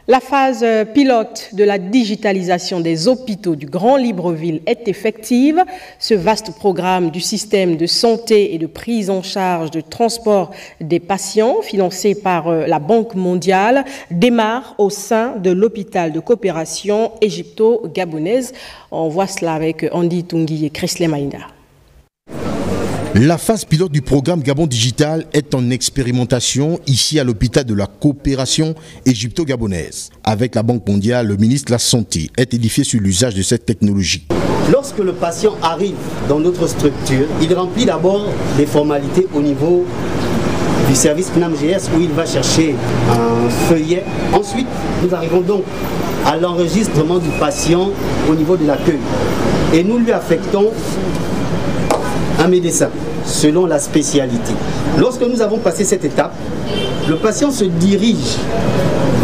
La phase pilote de la digitalisation des hôpitaux du Grand Libreville est effective. Ce vaste programme du système de santé et de prise en charge de transport des patients, financé par la Banque mondiale, démarre au sein de l'hôpital de coopération égypto-gabonaise. On voit cela avec Andy Tungi et Kresley Maïnda. La phase pilote du programme Gabon Digital est en expérimentation ici à l'hôpital de la coopération égypto-gabonaise. Avec la Banque mondiale, le ministre de la Santé est édifié sur l'usage de cette technologie. Lorsque le patient arrive dans notre structure, il remplit d'abord des formalités au niveau du service PNAMGS où il va chercher un feuillet. Ensuite, nous arrivons donc à l'enregistrement du patient au niveau de l'accueil. Et nous lui affectons un médecin, selon la spécialité. Lorsque nous avons passé cette étape, le patient se dirige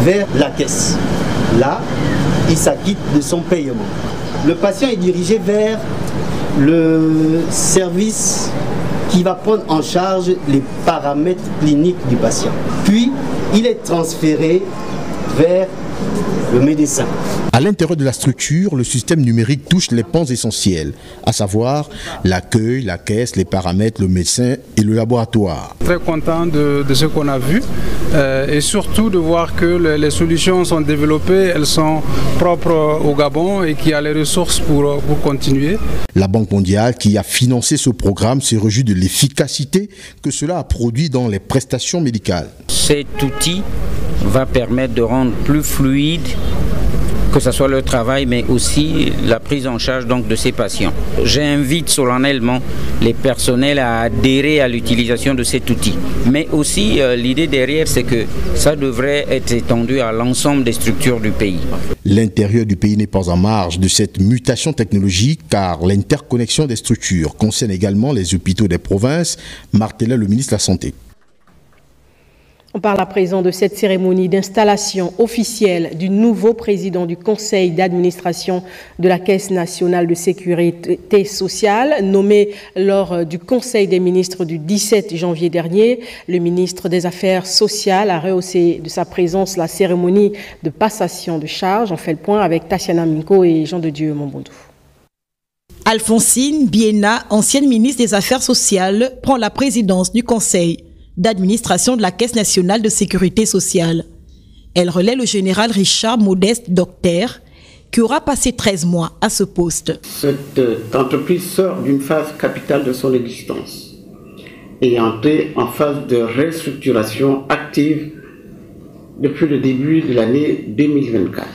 vers la caisse. Là, il s'acquitte de son paiement. Le patient est dirigé vers le service qui va prendre en charge les paramètres cliniques du patient. Puis, il est transféré vers le médecin. À l'intérieur de la structure, le système numérique touche les pans essentiels, à savoir l'accueil, la caisse, les paramètres, le médecin et le laboratoire. Très content de ce qu'on a vu et surtout de voir que les solutions sont développées, elles sont propres au Gabon et qu'il y a les ressources pour continuer. La Banque mondiale qui a financé ce programme se réjouit de l'efficacité que cela a produit dans les prestations médicales. Cet outil va permettre de rendre plus fluide que ce soit le travail, mais aussi la prise en charge donc, de ces patients. J'invite solennellement les personnels à adhérer à l'utilisation de cet outil. Mais aussi, l'idée derrière, c'est que ça devrait être étendu à l'ensemble des structures du pays. L'intérieur du pays n'est pas en marge de cette mutation technologique, car l'interconnexion des structures concerne également les hôpitaux des provinces, martelait le ministre de la Santé. On parle à présent de cette cérémonie d'installation officielle du nouveau président du conseil d'administration de la Caisse nationale de sécurité sociale, nommé lors du conseil des ministres du 17 janvier dernier. Le ministre des Affaires sociales a rehaussé de sa présence la cérémonie de passation de charges. On fait le point avec Tatiana Minko et Jean de Dieu Mombondou. Alphonsine Biena, ancienne ministre des Affaires sociales, prend la présidence du conseil d'administration de la Caisse nationale de sécurité sociale. Elle relaie le général Richard Modeste Docteur, qui aura passé 13 mois à ce poste. Cette entreprise sort d'une phase capitale de son existence et est entrée en phase de restructuration active depuis le début de l'année 2024.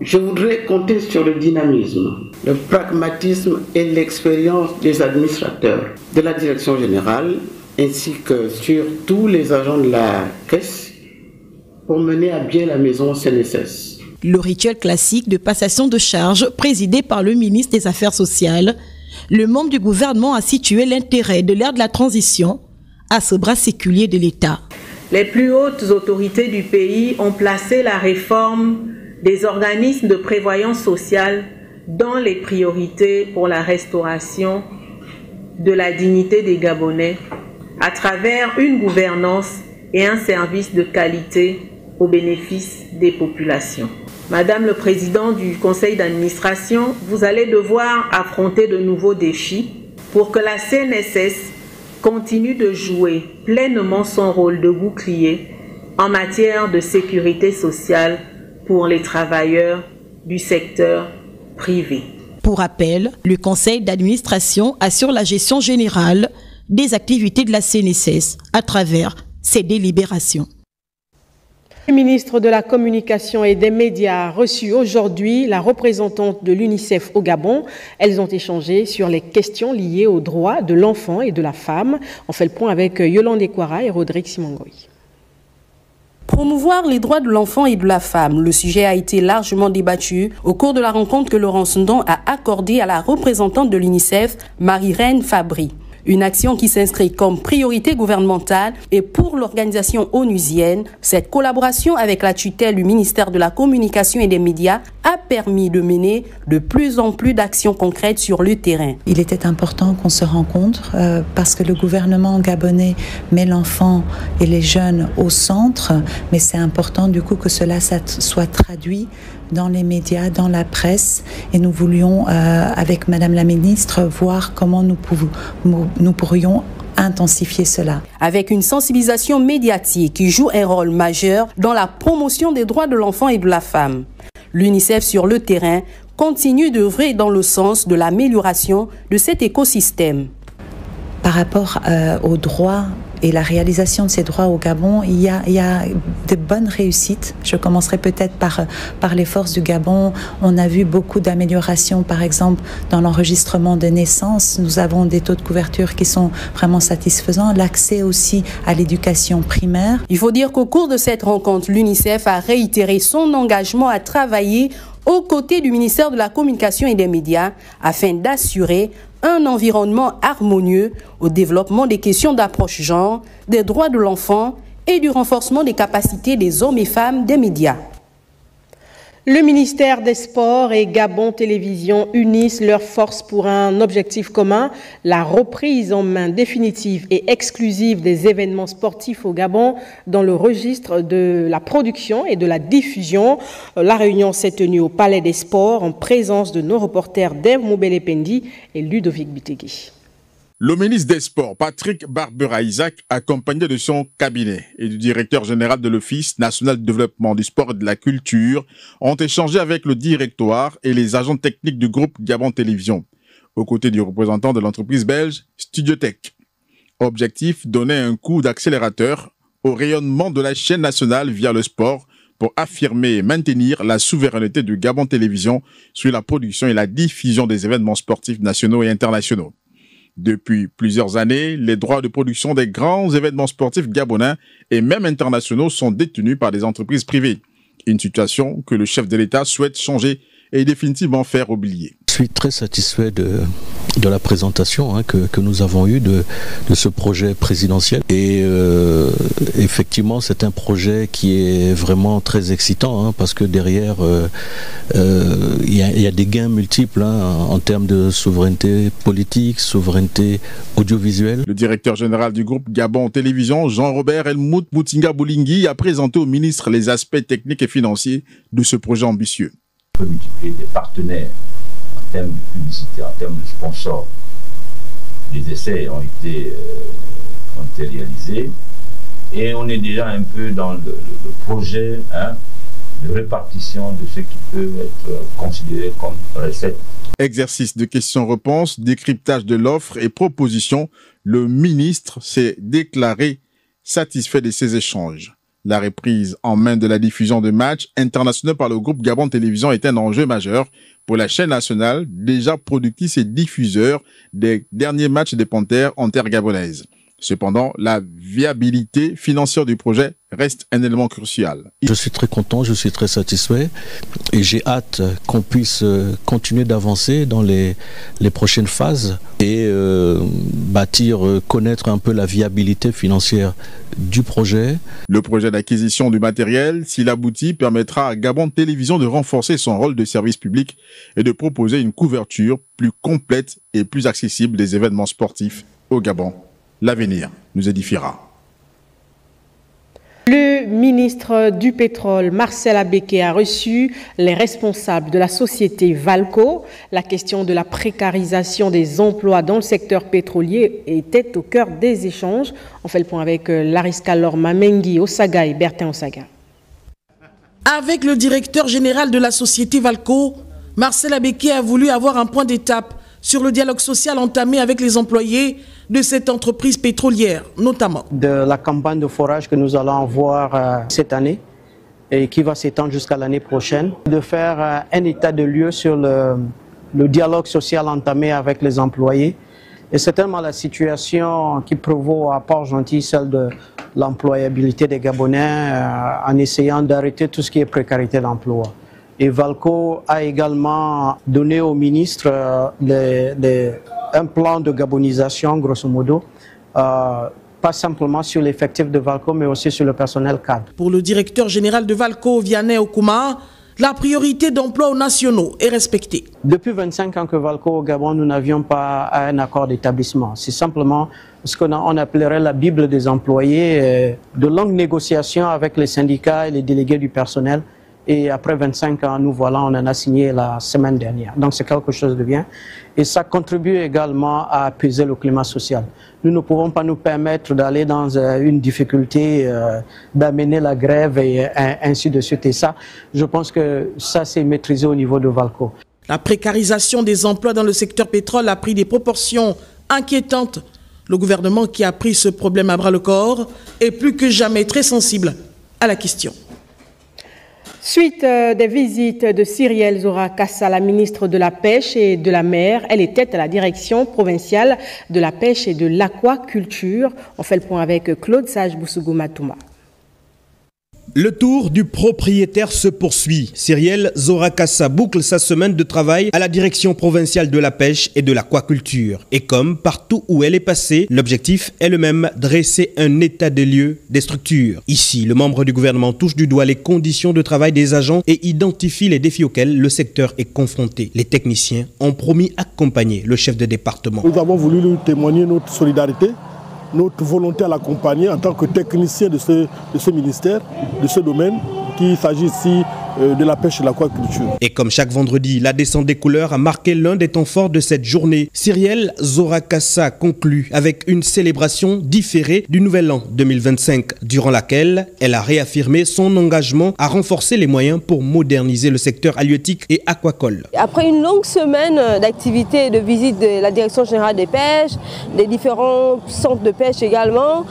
Je voudrais compter sur le dynamisme, le pragmatisme et l'expérience des administrateurs de la direction générale ainsi que sur tous les agents de la Caisse pour mener à bien la maison CNSS. Le rituel classique de passation de charges présidé par le ministre des Affaires sociales, le membre du gouvernement a situé l'intérêt de l'ère de la transition à ce bras séculier de l'État. Les plus hautes autorités du pays ont placé la réforme des organismes de prévoyance sociale dans les priorités pour la restauration de la dignité des Gabonais à travers une gouvernance et un service de qualité au bénéfice des populations. Madame le Président du Conseil d'administration, vous allez devoir affronter de nouveaux défis pour que la CNSS continue de jouer pleinement son rôle de bouclier en matière de sécurité sociale pour les travailleurs du secteur privé. Pour rappel, le conseil d'administration assure la gestion générale des activités de la CNSS à travers ses délibérations. Le ministre de la Communication et des Médias a reçu aujourd'hui la représentante de l'UNICEF au Gabon. Elles ont échangé sur les questions liées aux droits de l'enfant et de la femme. On fait le point avec Yolande Ekwara et Rodrigue Simongoy. Promouvoir les droits de l'enfant et de la femme, le sujet a été largement débattu au cours de la rencontre que Laurence Ndon a accordée à la représentante de l'UNICEF, Marie-Reine Fabry. Une action qui s'inscrit comme priorité gouvernementale et pour l'organisation onusienne, cette collaboration avec la tutelle du ministère de la Communication et des Médias a permis de mener de plus en plus d'actions concrètes sur le terrain. Il était important qu'on se rencontre parce que le gouvernement gabonais met l'enfant et les jeunes au centre, mais c'est important du coup que cela soit traduit dans les médias, dans la presse, et nous voulions, avec Madame la Ministre, voir comment nous pourrions intensifier cela. Avec une sensibilisation médiatique qui joue un rôle majeur dans la promotion des droits de l'enfant et de la femme, l'UNICEF sur le terrain continue d'œuvrer dans le sens de l'amélioration de cet écosystème. Par rapport aux droits et la réalisation de ces droits au Gabon, il y a de bonnes réussites. Je commencerai peut-être par les forces du Gabon. On a vu beaucoup d'améliorations, par exemple, dans l'enregistrement des naissances. Nous avons des taux de couverture qui sont vraiment satisfaisants. L'accès aussi à l'éducation primaire. Il faut dire qu'au cours de cette rencontre, l'UNICEF a réitéré son engagement à travailler aux côtés du ministère de la Communication et des Médias afin d'assurer un environnement harmonieux au développement des questions d'approche genre, des droits de l'enfant et du renforcement des capacités des hommes et femmes des médias. Le ministère des Sports et Gabon Télévision unissent leurs forces pour un objectif commun, la reprise en main définitive et exclusive des événements sportifs au Gabon dans le registre de la production et de la diffusion. La réunion s'est tenue au Palais des Sports en présence de nos reporters Dave Moubele-Pendi et Ludovic Bitegui. Le ministre des Sports, Patrick Barbera-Isaac, accompagné de son cabinet et du directeur général de l'Office national de développement du sport et de la culture, ont échangé avec le directoire et les agents techniques du groupe Gabon Télévision, aux côtés du représentant de l'entreprise belge Studiotech. Objectif, donner un coup d'accélérateur au rayonnement de la chaîne nationale via le sport pour affirmer et maintenir la souveraineté du Gabon Télévision sur la production et la diffusion des événements sportifs nationaux et internationaux. Depuis plusieurs années, les droits de production des grands événements sportifs gabonais et même internationaux sont détenus par des entreprises privées. Une situation que le chef de l'État souhaite changer et définitivement faire oublier. Je suis très satisfait de la présentation que nous avons eue de ce projet présidentiel. Et effectivement, c'est un projet qui est vraiment très excitant parce que derrière, il y a des gains multiples en termes de souveraineté politique, souveraineté audiovisuelle. Le directeur général du groupe Gabon Télévision, Jean-Robert Helmout Boutinga-Boulingi, a présenté au ministre les aspects techniques et financiers de ce projet ambitieux. On peut multiplier des partenaires en termes de publicité, en termes de sponsors. Les essais ont été réalisés et on est déjà un peu dans le projet de répartition de ce qui peut être considéré comme recette. Exercice de questions-réponses, décryptage de l'offre et propositions, le ministre s'est déclaré satisfait de ces échanges. La reprise en main de la diffusion de matchs internationaux par le groupe Gabon Télévision est un enjeu majeur pour la chaîne nationale, déjà productrice et diffuseur des derniers matchs des Panthères en terre gabonaise. Cependant, la viabilité financière du projet reste un élément crucial. Je suis très content, je suis très satisfait et j'ai hâte qu'on puisse continuer d'avancer dans les prochaines phases et connaître un peu la viabilité financière du projet. Le projet d'acquisition du matériel, s'il aboutit, permettra à Gabon Télévision de renforcer son rôle de service public et de proposer une couverture plus complète et plus accessible des événements sportifs au Gabon. L'avenir nous édifiera. Le ministre du Pétrole, Marcel Abeke, a reçu les responsables de la société Valco. La question de la précarisation des emplois dans le secteur pétrolier était au cœur des échanges. On fait le point avec Lariska Lorma Mengi Osaga et Bertin Osaga. Avec le directeur général de la société Valco, Marcel Abeke a voulu avoir un point d'étape sur le dialogue social entamé avec les employés de cette entreprise pétrolière, notamment. De la campagne de forage que nous allons avoir cette année et qui va s'étendre jusqu'à l'année prochaine. De faire un état de lieu sur le dialogue social entamé avec les employés. Et c'est tellement la situation qui prévaut à Port-Gentil, celle de l'employabilité des Gabonais en essayant d'arrêter tout ce qui est précarité d'emploi. Et Valco a également donné au ministre un plan de gabonisation, grosso modo, pas simplement sur l'effectif de Valco, mais aussi sur le personnel cadre. Pour le directeur général de Valco, Vianney Okuma, la priorité d'emploi aux nationaux est respectée. Depuis 25 ans que Valco au Gabon, nous n'avions pas un accord d'établissement. C'est simplement ce qu'on appellerait la Bible des employés, de longues négociations avec les syndicats et les délégués du personnel. Et après 25 ans, nous voilà, on en a signé la semaine dernière. Donc c'est quelque chose de bien. Et ça contribue également à apaiser le climat social. Nous ne pouvons pas nous permettre d'aller dans une difficulté, d'amener la grève et ainsi de suite. Et ça, je pense que ça c'est maîtrisé au niveau de Valco. La précarisation des emplois dans le secteur pétrole a pris des proportions inquiétantes. Le gouvernement qui a pris ce problème à bras-le-corps est plus que jamais très sensible à la question. Suite des visites de Cyrielle Zora-Kassa, la ministre de la Pêche et de la Mer, elle était à la direction provinciale de la pêche et de l'aquaculture. On fait le point avec Claude Sage-Boussougou-Matouma. Le tour du propriétaire se poursuit. Cyrielle Zora-Kassa boucle sa semaine de travail à la direction provinciale de la pêche et de l'aquaculture. Et comme partout où elle est passée, l'objectif est le même, dresser un état des lieux des structures. Ici, le membre du gouvernement touche du doigt les conditions de travail des agents et identifie les défis auxquels le secteur est confronté. Les techniciens ont promis accompagner le chef de département. Nous avons voulu lui témoigner notre solidarité, notre volonté à l'accompagner en tant que technicien de ce ministère, de ce domaine, qu'il s'agit ici de la pêche et de l'aquaculture. Et comme chaque vendredi, la descente des couleurs a marqué l'un des temps forts de cette journée. Cyrielle Zora-Kassa conclut avec une célébration différée du Nouvel An 2025, durant laquelle elle a réaffirmé son engagement à renforcer les moyens pour moderniser le secteur halieutique et aquacole. Après une longue semaine d'activités et de visite de la Direction générale des pêches, des différents centres de pêche également,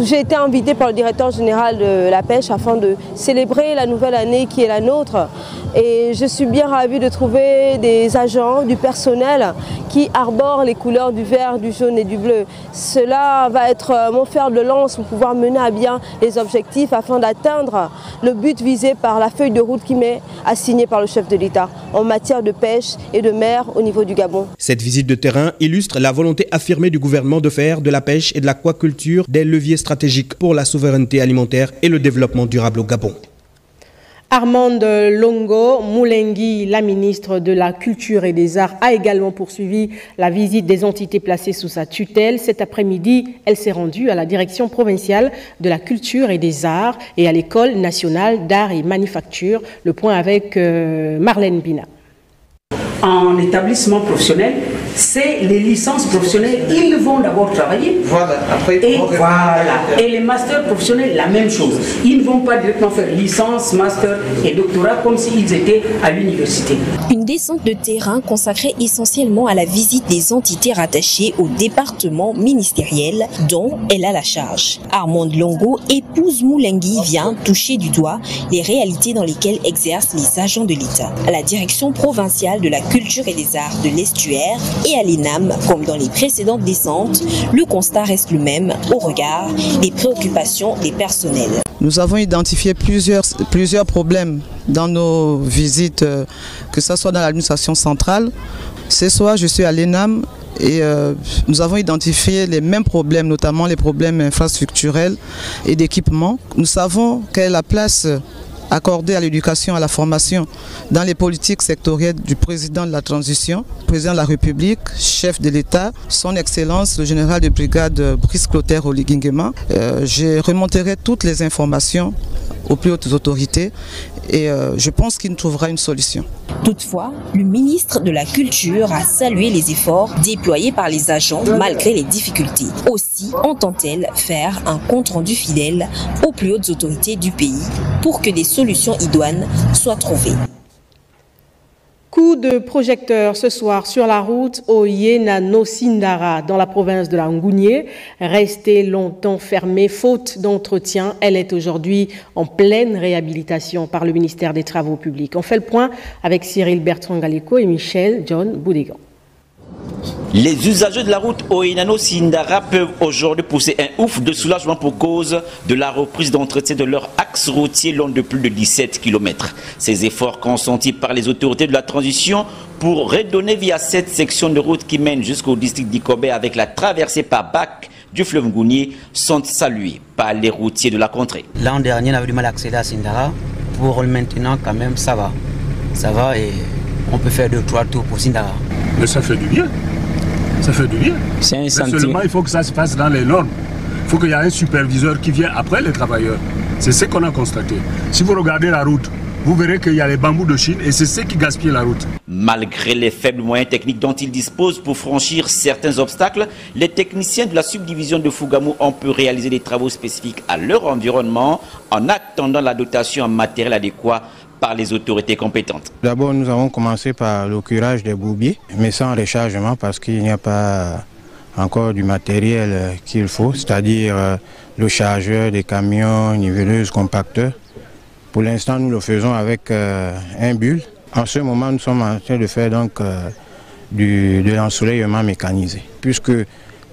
j'ai été invitée par le directeur général de la pêche afin de célébrer la nouvelle année qui est la nôtre. Et je suis bien ravie de trouver des agents, du personnel qui arborent les couleurs du vert, du jaune et du bleu. Cela va être mon fer de lance pour pouvoir mener à bien les objectifs afin d'atteindre le but visé par la feuille de route qui m'est assignée par le chef de l'État en matière de pêche et de mer au niveau du Gabon. Cette visite de terrain illustre la volonté affirmée du gouvernement de faire de la pêche et de l'aquaculture des leviers stratégiques pour la souveraineté alimentaire et le développement durable au Gabon. Armande Longo Moulengi, la ministre de la Culture et des Arts, a également poursuivi la visite des entités placées sous sa tutelle. Cet après-midi, elle s'est rendue à la direction provinciale de la Culture et des Arts et à l'École nationale d'art et manufacture. Le point avec Marlène Bina. En établissement professionnel, c'est les licences professionnelles. Ils vont d'abord travailler. Voilà, après Et les masters professionnels, la même chose. Ils ne vont pas directement faire licence, master et doctorat comme s'ils étaient à l'université. Une descente de terrain consacrée essentiellement à la visite des entités rattachées au département ministériel dont elle a la charge. Armande Longo, épouse Moulengi, vient toucher du doigt les réalités dans lesquelles exercent les agents de l'État. À la direction provinciale de la Culture et des Arts de l'Estuaire et à l'ENAM, comme dans les précédentes descentes, le constat reste le même au regard des préoccupations des personnels. Nous avons identifié plusieurs problèmes dans nos visites, que ce soit dans l'administration centrale. Ce soir, je suis à l'ENAM et nous avons identifié les mêmes problèmes, notamment les problèmes infrastructurels et d'équipement. Nous savons quelle est la place accordée à l'éducation, à la formation dans les politiques sectorielles du président de la transition, président de la République, chef de l'État, son Excellence le général de brigade Brice Clotaire Oligingema. Je remonterai toutes les informations aux plus hautes autorités et je pense qu'il trouvera une solution. Toutefois, le ministre de la Culture a salué les efforts déployés par les agents malgré les difficultés. Aussi entend-elle faire un compte-rendu fidèle aux plus hautes autorités du pays pour que des solutions idoines soient trouvées. Coup de projecteur ce soir sur la route Oyenano-Sindara dans la province de la Ngounié. Restée longtemps fermée faute d'entretien, elle est aujourd'hui en pleine réhabilitation par le ministère des Travaux publics. On fait le point avec Cyril Bertrand-Galico et Michel John Boudégan. Les usagers de la route Oyenano-Sindara peuvent aujourd'hui pousser un ouf de soulagement pour cause de la reprise d'entretien de leur axe routier long de plus de 17 km. Ces efforts consentis par les autorités de la transition pour redonner via cette section de route qui mène jusqu'au district d'Ikobé avec la traversée par Bac du fleuve Ngounié sont salués par les routiers de la contrée. L'an dernier, on avait du mal à accéder à Sindara pour maintenant, quand même, ça va. Ça va et on peut faire 2-3 tours pour Sindara. Mais ça fait du bien. Ça fait du bien. C'est un Mais sentiment. seulement, il faut que ça se passe dans les normes. Il faut qu'il y ait un superviseur qui vienne après les travailleurs. C'est ce qu'on a constaté. Si vous regardez la route, vous verrez qu'il y a les bambous de Chine et c'est ce qui gaspille la route. Malgré les faibles moyens techniques dont ils disposent pour franchir certains obstacles, les techniciens de la subdivision de Fougamou ont pu réaliser des travaux spécifiques à leur environnement en attendant la dotation en matériel adéquat par les autorités compétentes. D'abord, nous avons commencé par le curage des bourbiers, mais sans rechargement parce qu'il n'y a pas encore du matériel qu'il faut, c'est-à-dire le chargeur des camions, nivelleuse, compacteur. Pour l'instant, nous le faisons avec un bulle. En ce moment, nous sommes en train de faire donc de l'ensoleillement mécanisé. Puisque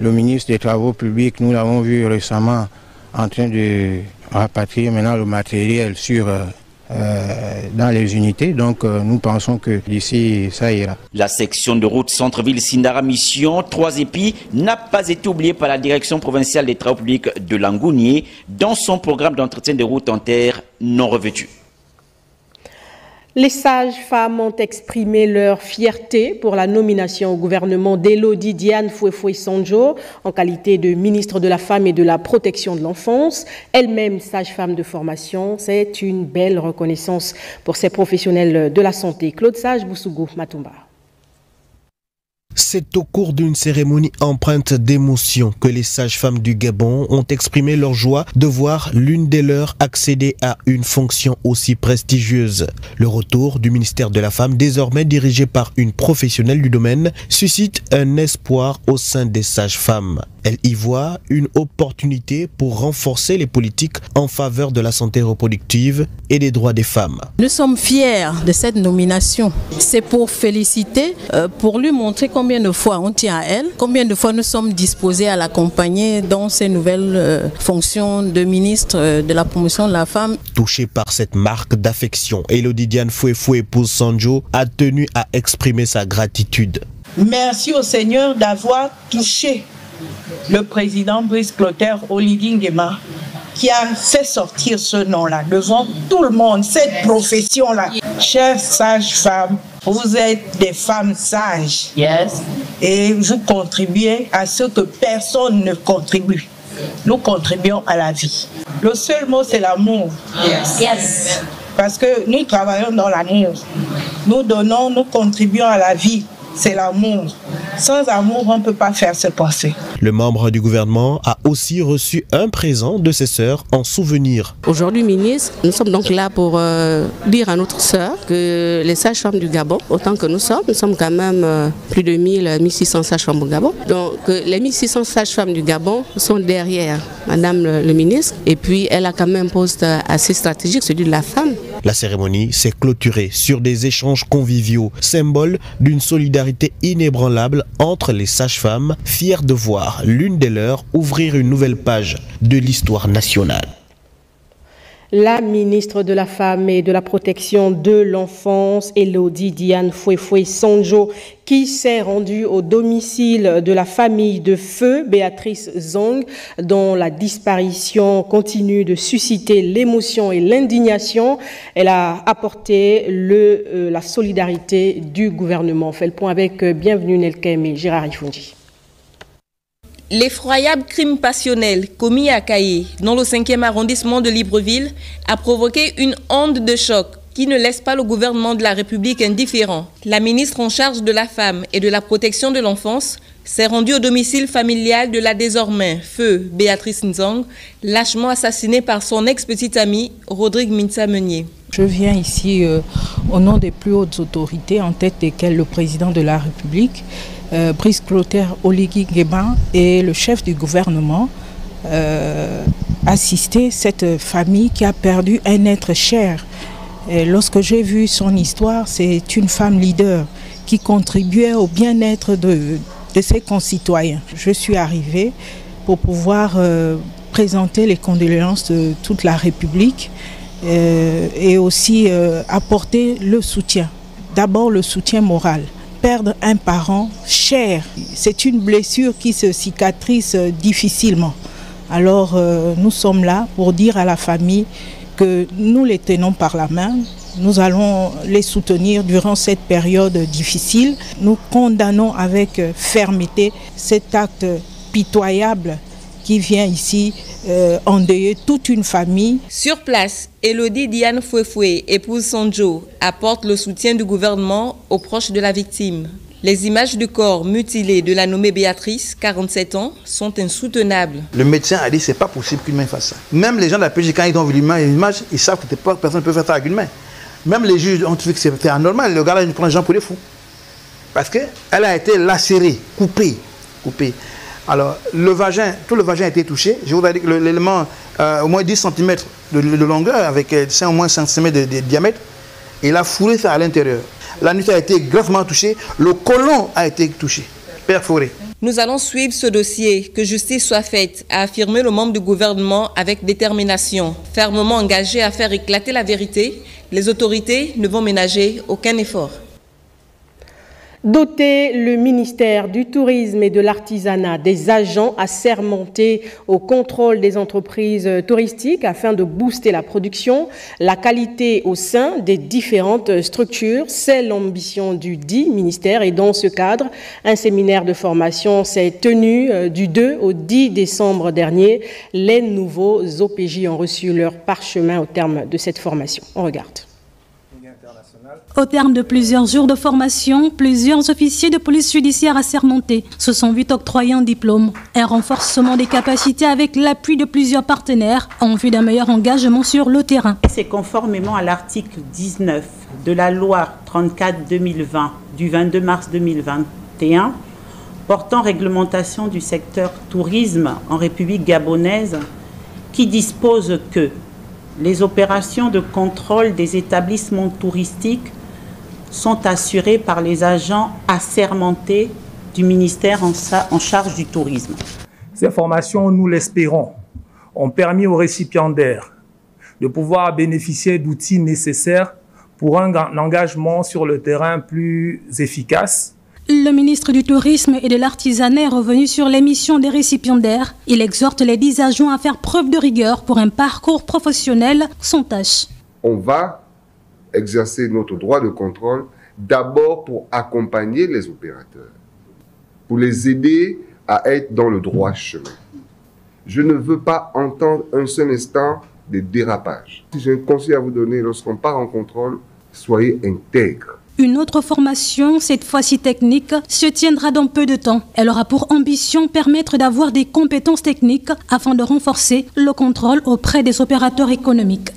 le ministre des Travaux publics, nous l'avons vu récemment en train de rapatrier maintenant le matériel dans les unités. Donc nous pensons que d'ici, ça ira. La section de route centre-ville Sindara Mission 3 épis n'a pas été oubliée par la direction provinciale des travaux publics de Langounier dans son programme d'entretien des routes en terre non revêtues. Les sages-femmes ont exprimé leur fierté pour la nomination au gouvernement d'Elodie Diane Fouefoué Sonjo en qualité de ministre de la Femme et de la Protection de l'Enfance. Elle-même sage-femme de formation, c'est une belle reconnaissance pour ces professionnels de la santé. Claude Sage, Boussougou, Matumba. C'est au cours d'une cérémonie empreinte d'émotion que les sages-femmes du Gabon ont exprimé leur joie de voir l'une des leurs accéder à une fonction aussi prestigieuse. Le retour du ministère de la Femme, désormais dirigé par une professionnelle du domaine, suscite un espoir au sein des sages-femmes. Elle y voit une opportunité pour renforcer les politiques en faveur de la santé reproductive et des droits des femmes. Nous sommes fiers de cette nomination. C'est pour féliciter, pour lui montrer combien de fois on tient à elle, combien de fois nous sommes disposés à l'accompagner dans ses nouvelles fonctions de ministre de la promotion de la femme. Touchée par cette marque d'affection, Elodie Diane Fouefoué épouse Sonjo a tenu à exprimer sa gratitude. Merci au Seigneur d'avoir touché le président Brice Clotaire Oligui Nguema qui a fait sortir ce nom-là devant tout le monde, cette profession-là. Chères sages-femmes, vous êtes des femmes sages. Yes. Et vous contribuez à ce que personne ne contribue. Nous contribuons à la vie. Le seul mot, c'est l'amour. Yes. Yes. Parce que nous travaillons dans l'amour. Nous donnons, nous contribuons à la vie. C'est l'amour. Sans amour, on ne peut pas faire ce passé. Le membre du gouvernement a aussi reçu un présent de ses sœurs en souvenir. Aujourd'hui, ministre, nous sommes donc là pour dire à notre sœur que les sages-femmes du Gabon, autant que nous sommes quand même plus de 1600 sages-femmes au Gabon. Donc les 1600 sages-femmes du Gabon sont derrière Madame le ministre. Et puis elle a quand même un poste assez stratégique, celui de la femme. La cérémonie s'est clôturée sur des échanges conviviaux, symbole d'une solidarité inébranlable entre les sages-femmes, fières de voir l'une des leurs ouvrir une nouvelle page de l'histoire nationale. La ministre de la Femme et de la Protection de l'Enfance, Elodie Diane Fouefoué Sonjo, qui s'est rendue au domicile de la famille de feu Béatrice Zong, dont la disparition continue de susciter l'émotion et l'indignation. Elle a apporté la solidarité du gouvernement. On fait le point avec Bienvenue Nelkem et Gérard Ifundi. L'effroyable crime passionnel commis à Kaye, dans le 5e arrondissement de Libreville, a provoqué une onde de choc qui ne laisse pas le gouvernement de la République indifférent. La ministre en charge de la Femme et de la Protection de l'Enfance s'est rendue au domicile familial de la désormais feu Béatrice Nzong, lâchement assassinée par son ex-petite amie Rodrigue Mintsa-Meunier. Je viens ici au nom des plus hautes autorités, en tête desquelles le président de la République, Brice Clotaire Oligui Nguema, et le chef du gouvernement, assister cette famille qui a perdu un être cher. Et lorsque j'ai vu son histoire, c'est une femme leader qui contribuait au bien-être de ses concitoyens. Je suis arrivée pour pouvoir présenter les condoléances de toute la République et aussi apporter le soutien. D'abord le soutien moral. Perdre un parent cher, c'est une blessure qui se cicatrise difficilement. Alors nous sommes là pour dire à la famille que nous les tenons par la main. Nous allons les soutenir durant cette période difficile. Nous condamnons avec fermeté cet acte pitoyable qui vient ici endeuiller toute une famille. Sur place, Elodie Diane Fouefoué, épouse Sonjo, apporte le soutien du gouvernement aux proches de la victime. Les images du corps mutilé de la nommée Béatrice, 47 ans, sont insoutenables. Le médecin a dit que ce n'est pas possible qu'une main fasse ça. Même les gens de la PJ, quand ils ont vu l'image, ils savent que personne ne peut faire ça avec une main. Même les juges ont trouvé que c'était anormal. Le gars-là, il prend les gens pour des fous. Parce qu'elle a été lacérée, coupée. Alors, le vagin, tout le vagin a été touché. Je voudrais dire que l'élément, au moins 10 cm de longueur, avec au moins 5 cm de diamètre, il a fourré ça à l'intérieur. La nuit a été gravement touchée, le côlon a été touché, perforé. Nous allons suivre ce dossier, que justice soit faite, a affirmé le membre du gouvernement avec détermination. Fermement engagé à faire éclater la vérité, les autorités ne vont ménager aucun effort. Doter le ministère du Tourisme et de l'Artisanat des agents assermentés au contrôle des entreprises touristiques afin de booster la production, la qualité au sein des différentes structures, c'est l'ambition du dit ministère. Et dans ce cadre, un séminaire de formation s'est tenu du 2 au 10 décembre dernier. Les nouveaux OPJ ont reçu leur parchemin au terme de cette formation. On regarde. Au terme de plusieurs jours de formation, plusieurs officiers de police judiciaire assermentés se sont vus octroyer un diplôme. Un renforcement des capacités avec l'appui de plusieurs partenaires en vue d'un meilleur engagement sur le terrain. C'est conformément à l'article 19 de la loi 34/2020 du 22 mars 2021 portant réglementation du secteur tourisme en République gabonaise qui dispose que les opérations de contrôle des établissements touristiques sont assurées par les agents assermentés du ministère en charge du tourisme. Ces formations, nous l'espérons, ont permis aux récipiendaires de pouvoir bénéficier d'outils nécessaires pour un engagement sur le terrain plus efficace. Le ministre du Tourisme et de l'Artisanat est revenu sur les missions des récipiendaires. Il exhorte les 10 agents à faire preuve de rigueur pour un parcours professionnel sans tâche. On va exercer notre droit de contrôle d'abord pour accompagner les opérateurs, pour les aider à être dans le droit chemin. Je ne veux pas entendre un seul instant de dérapage. Si j'ai un conseil à vous donner lorsqu'on part en contrôle, soyez intègres. Une autre formation, cette fois-ci technique, se tiendra dans peu de temps. Elle aura pour ambition permettre d'avoir des compétences techniques afin de renforcer le contrôle auprès des opérateurs économiques.